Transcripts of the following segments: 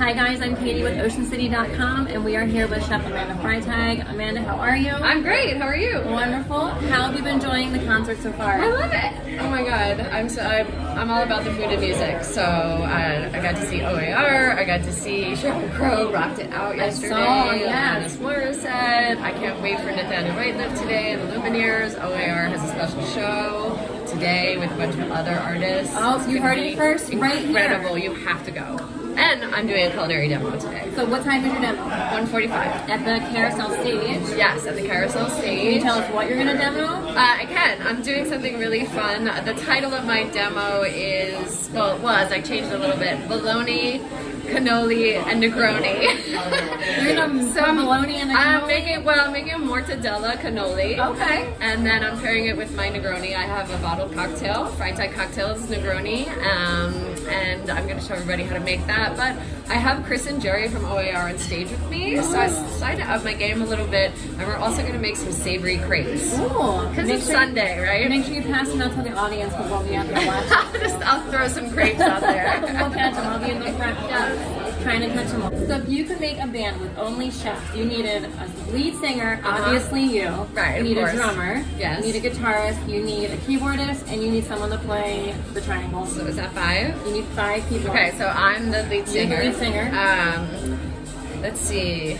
Hi guys, I'm Katie with OceanCity.com and we are here with Chef Amanda Freitag. Amanda, how are you? I'm great. How are you? Wonderful. How have you been enjoying the concert so far? I love it. Oh my god, I'm all about the food and music. So I got to see OAR. I got to see Sheryl Crow rocked it out yesterday. Yes. Amanda Freitag. I can't wait for Nathaniel Rateliff today and the Lumineers. OAR has a special show today with a bunch of other artists. Oh, so you heard it first, right here. Incredible. You have to go. And I'm doing a culinary demo today. So what time is your demo? 1:45. At the Carousel stage? Yes, at the Carousel stage. Can you tell us what you're going to demo? I can. I'm doing something really fun. The title of my demo is, well, it was, I changed it a little bit, bologna, cannoli, and Negroni. You're going to put bologna and a cannoli? I'm making a mortadella cannoli. Okay. And then I'm pairing it with my Negroni. I have a bottled cocktail, Freitag Cocktails Negroni, and I'm going to show everybody how to make that. But I have Chris and Jerry from OAR on stage with me, so I decided to up my game a little bit, and we're also going to make some savory crepes. Cool. Because it's Sunday, right? Make sure you pass them out to the audience because we'll be out there watching. I'll throw some crepes out there. We'll catch them. I'll be in the front trying to catch them all. So if you could make a band with only chefs, you needed a lead singer, obviously you. Right, You need of course. a drummer. Yes. You need a guitarist. You need a keyboardist, and you need someone to play the triangle. So is that 5? You need 5 people. Okay, so I'm the lead singer. You're the lead singer. Let's see.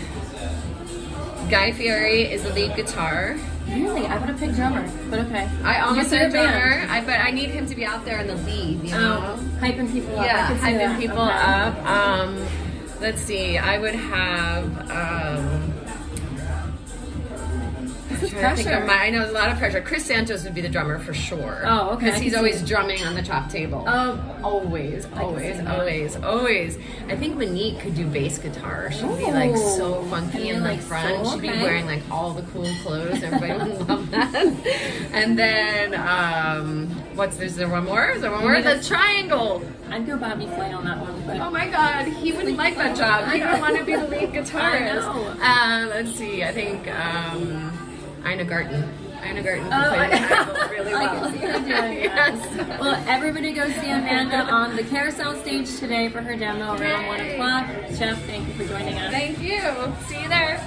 Guy Fieri is the lead guitar. Really? I would have picked drummer, but okay. I almost You're said the drummer, band. but I need him to be out there in the lead, you know? Hyping people up. Yeah, I could see hyping that. people Okay. up. Let's see. I would have. Pressure. I know there's a lot of pressure. Chris Santos would be the drummer for sure. Oh, okay. Because I he's can always see drumming on the top table. Always. I think Monique could do bass guitar. She'd be like so funky in the like front. soul, She'd be okay. wearing like all the cool clothes. Everybody would love that. And then, is there one more? Is there one more? The triangle. I'd go Bobby Flay on that one. But Oh my god, he wouldn't like that job. He would want to be the lead guitarist. I know. Let's see, I think Ina Garten. Ina Garten can play the triangle really well. I can see her doing that. Yes. Well, everybody go see Amanda on the Carousel stage today for her demo around 1 o'clock. Chef, thank you for joining us. Thank you. See you there.